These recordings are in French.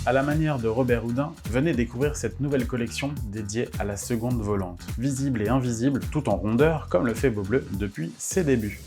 À la manière de Robert Houdin, venez découvrir cette nouvelle collection dédiée à la seconde volante, visible et invisible tout en rondeur comme le fait Beaubleu depuis ses débuts.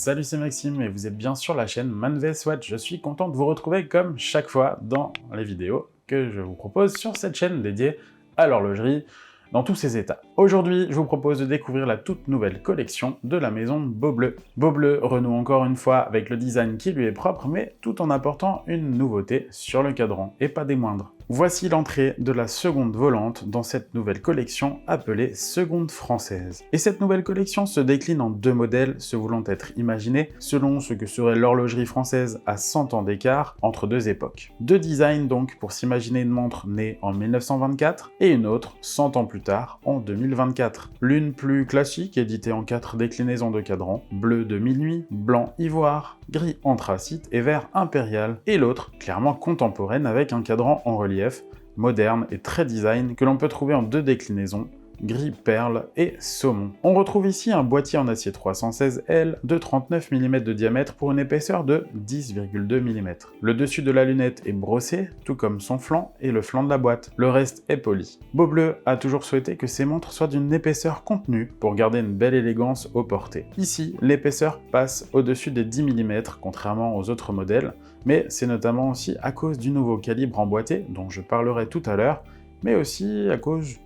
Salut, c'est Maxime et vous êtes bien sur la chaîne Man vs Watch. Je suis content de vous retrouver comme chaque fois dans les vidéos que je vous propose sur cette chaîne dédiée à l'horlogerie dans tous ses états. Aujourd'hui, je vous propose de découvrir la toute nouvelle collection de la maison Beaubleu. Beaubleu renoue encore une fois avec le design qui lui est propre, mais tout en apportant une nouveauté sur le cadran, et pas des moindres. Voici l'entrée de la seconde volante dans cette nouvelle collection appelée seconde française. Et cette nouvelle collection se décline en deux modèles se voulant être imaginés selon ce que serait l'horlogerie française à 100 ans d'écart entre deux époques. Deux designs donc pour s'imaginer une montre née en 1924 et une autre 100 ans plus tard en 2024. L'une plus classique, éditée en 4 déclinaisons de cadran, bleu de minuit, blanc ivoire, gris anthracite et vert impérial, et l'autre clairement contemporaine avec un cadran en relief moderne et très design que l'on peut trouver en deux déclinaisons, gris perle et saumon. On retrouve ici un boîtier en acier 316L de 39 mm de diamètre pour une épaisseur de 10,2 mm. Le dessus de la lunette est brossé, tout comme son flanc et le flanc de la boîte. Le reste est poli. Beaubleu a toujours souhaité que ses montres soient d'une épaisseur contenue pour garder une belle élégance au porté. Ici, l'épaisseur passe au-dessus des 10 mm, contrairement aux autres modèles, mais c'est notamment aussi à cause du nouveau calibre emboîté, dont je parlerai tout à l'heure, mais aussi à cause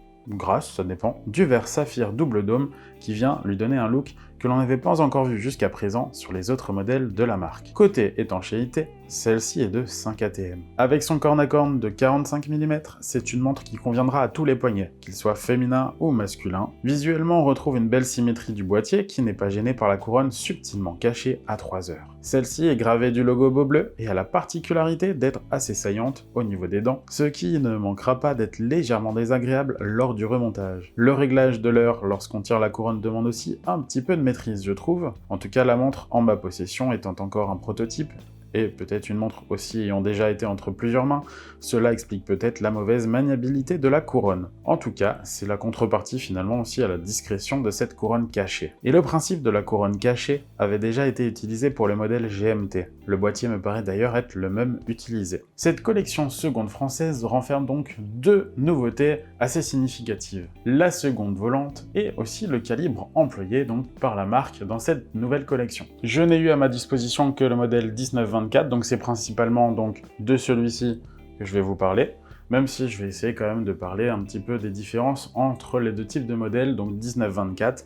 ça dépend, du verre saphir double dôme qui vient lui donner un look que l'on n'avait pas encore vu jusqu'à présent sur les autres modèles de la marque. Côté étanchéité, celle-ci est de 5 ATM. Avec son corne à corne de 45 mm, c'est une montre qui conviendra à tous les poignets, qu'ils soient féminins ou masculins. Visuellement, on retrouve une belle symétrie du boîtier qui n'est pas gênée par la couronne subtilement cachée à 3 heures. Celle-ci est gravée du logo Beaubleu et a la particularité d'être assez saillante au niveau des dents, ce qui ne manquera pas d'être légèrement désagréable lors du remontage. Le réglage de l'heure lorsqu'on tire la couronne demande aussi un petit peu de maîtrise, je trouve. En tout cas, la montre en ma possession étant encore un prototype, et peut-être une montre aussi ayant déjà été entre plusieurs mains, cela explique peut-être la mauvaise maniabilité de la couronne. En tout cas, c'est la contrepartie finalement aussi à la discrétion de cette couronne cachée. Et le principe de la couronne cachée avait déjà été utilisé pour le modèle GMT. Le boîtier me paraît d'ailleurs être le même utilisé. Cette collection seconde française renferme donc deux nouveautés assez significatives. La seconde volante et aussi le calibre employé donc par la marque dans cette nouvelle collection. Je n'ai eu à ma disposition que le modèle 1924, donc c'est principalement donc de celui-ci que je vais vous parler, même si je vais essayer quand même de parler un petit peu des différences entre les deux types de modèles, donc 1924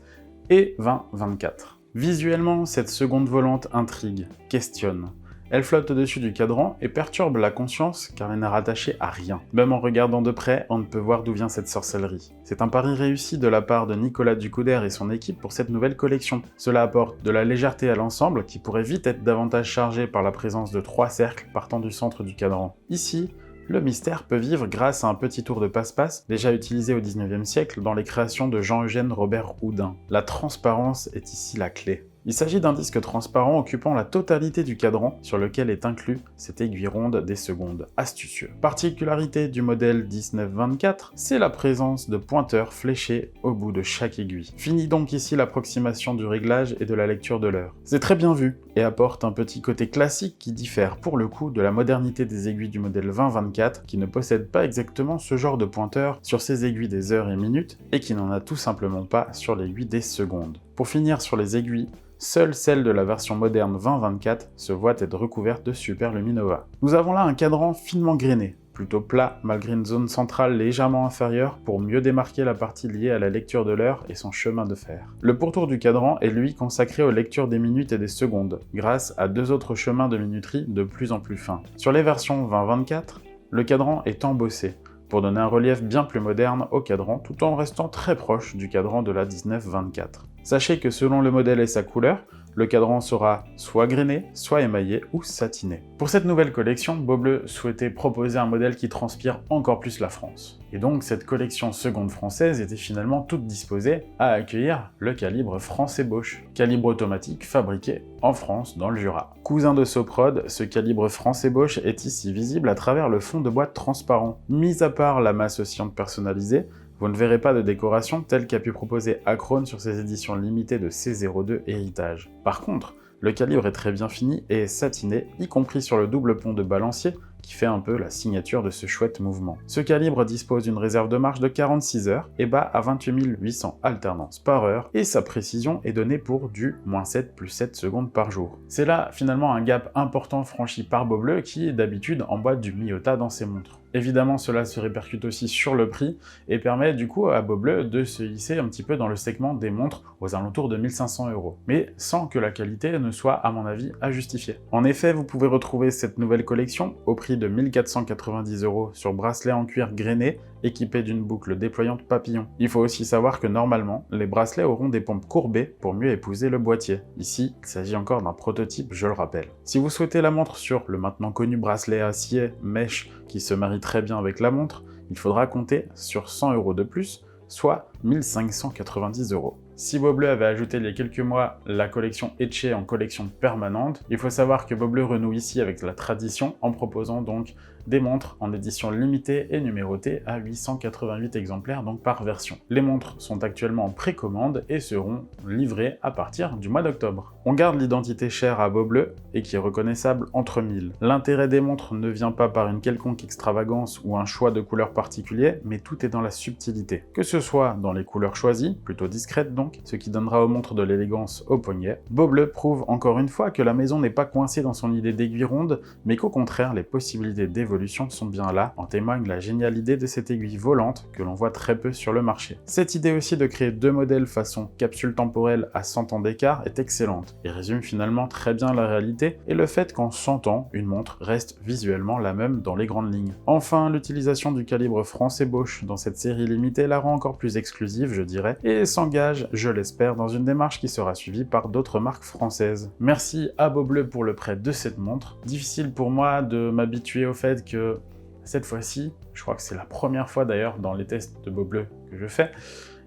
et 2024. Visuellement, cette seconde volante intrigue, questionne. Elle flotte au-dessus du cadran et perturbe la conscience car elle n'est rattachée à rien. Même en regardant de près, on ne peut voir d'où vient cette sorcellerie. C'est un pari réussi de la part de Nicolas Ducoudère et son équipe pour cette nouvelle collection. Cela apporte de la légèreté à l'ensemble qui pourrait vite être davantage chargé par la présence de 3 cercles partant du centre du cadran. Ici, le mystère peut vivre grâce à un petit tour de passe-passe déjà utilisé au 19e siècle dans les créations de Jean-Eugène Robert Houdin. La transparence est ici la clé. Il s'agit d'un disque transparent occupant la totalité du cadran sur lequel est inclus cette aiguille ronde des secondes. Astucieux. Particularité du modèle 1924, c'est la présence de pointeurs fléchés au bout de chaque aiguille. Fini donc ici l'approximation du réglage et de la lecture de l'heure. C'est très bien vu et apporte un petit côté classique qui diffère pour le coup de la modernité des aiguilles du modèle 2024 qui ne possède pas exactement ce genre de pointeur sur ses aiguilles des heures et minutes et qui n'en a tout simplement pas sur l'aiguille des secondes. Pour finir sur les aiguilles, seule celle de la version moderne 2024 se voit être recouverte de Super Luminova. Nous avons là un cadran finement grainé, plutôt plat malgré une zone centrale légèrement inférieure pour mieux démarquer la partie liée à la lecture de l'heure et son chemin de fer. Le pourtour du cadran est lui consacré aux lectures des minutes et des secondes, grâce à deux autres chemins de minuterie de plus en plus fins. Sur les versions 2024, le cadran est embossé, pour donner un relief bien plus moderne au cadran tout en restant très proche du cadran de la 1924. Sachez que selon le modèle et sa couleur, Le cadran sera soit grainé, soit émaillé ou satiné. Pour cette nouvelle collection, Beaubleu souhaitait proposer un modèle qui transpire encore plus la France. Et donc cette collection seconde française était finalement toute disposée à accueillir le calibre français Bosch. Calibre automatique fabriqué en France, dans le Jura. Cousin de Soprod, ce calibre français Bosch est ici visible à travers le fond de boîte transparent. Mis à part la masse oscillante personnalisée, vous ne verrez pas de décoration telle qu'a pu proposer Acrone sur ses éditions limitées de C02 Héritage. Par contre, le calibre est très bien fini et est satiné, y compris sur le double pont de balancier, qui fait un peu la signature de ce chouette mouvement. Ce calibre dispose d'une réserve de marche de 46 heures et bat à 28 800 alternances par heure, et sa précision est donnée pour du -7 + 7 secondes par jour. C'est là finalement un gap important franchi par Beaubleu qui d'habitude emboîte du Miyota dans ses montres. Évidemment, cela se répercute aussi sur le prix et permet du coup à Beaubleu de se hisser un petit peu dans le segment des montres aux alentours de 1500 €, mais sans que la qualité ne soit, à mon avis, à justifier. En effet, vous pouvez retrouver cette nouvelle collection au prix de 1490 € sur bracelet en cuir grainé équipé d'une boucle déployante papillon. Il faut aussi savoir que normalement, les bracelets auront des pompes courbées pour mieux épouser le boîtier. Ici, il s'agit encore d'un prototype, je le rappelle. Si vous souhaitez la montre sur le maintenant connu bracelet acier mèche qui se marie très bien avec la montre, il faudra compter sur 100 € de plus, soit 1590 €. Si Beaubleu avait ajouté il y a quelques mois la collection Etché en collection permanente, il faut savoir que Beaubleu renoue ici avec la tradition en proposant donc des montres en édition limitée et numérotée à 888 exemplaires donc par version. Les montres sont actuellement en précommande et seront livrées à partir du mois d'octobre. On garde l'identité chère à Beaubleu et qui est reconnaissable entre mille. L'intérêt des montres ne vient pas par une quelconque extravagance ou un choix de couleurs particulier, mais tout est dans la subtilité. Que ce soit dans les couleurs choisies, plutôt discrètes donc, ce qui donnera aux montres de l'élégance au poignet, Beaubleu prouve encore une fois que la maison n'est pas coincée dans son idée d'aiguille ronde, mais qu'au contraire, les possibilités d'évolution sont bien là, en témoigne la géniale idée de cette aiguille volante que l'on voit très peu sur le marché. Cette idée aussi de créer deux modèles façon capsule temporelle à 100 ans d'écart est excellente, et résume finalement très bien la réalité et le fait qu'en 100 ans, une montre reste visuellement la même dans les grandes lignes. Enfin, l'utilisation du calibre français Bosch dans cette série limitée la rend encore plus exclusive, je dirais, et s'engage, je l'espère, dans une démarche qui sera suivie par d'autres marques françaises. Merci à Beaubleu pour le prêt de cette montre. Difficile pour moi de m'habituer au fait que cette fois-ci, je crois que c'est la première fois d'ailleurs dans les tests de Beaubleu que je fais,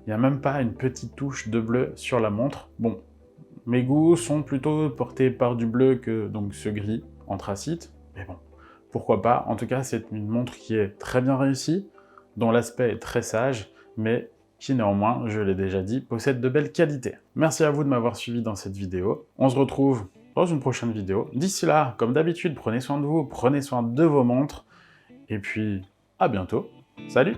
il n'y a même pas une petite touche de bleu sur la montre. Bon, mes goûts sont plutôt portés par du bleu que donc ce gris anthracite, mais bon, pourquoi pas. En tout cas, c'est une montre qui est très bien réussie, dont l'aspect est très sage, mais qui néanmoins, je l'ai déjà dit, possède de belles qualités. Merci à vous de m'avoir suivi dans cette vidéo. On se retrouve dans une prochaine vidéo. D'ici là, comme d'habitude, prenez soin de vous, prenez soin de vos montres, et puis à bientôt. Salut!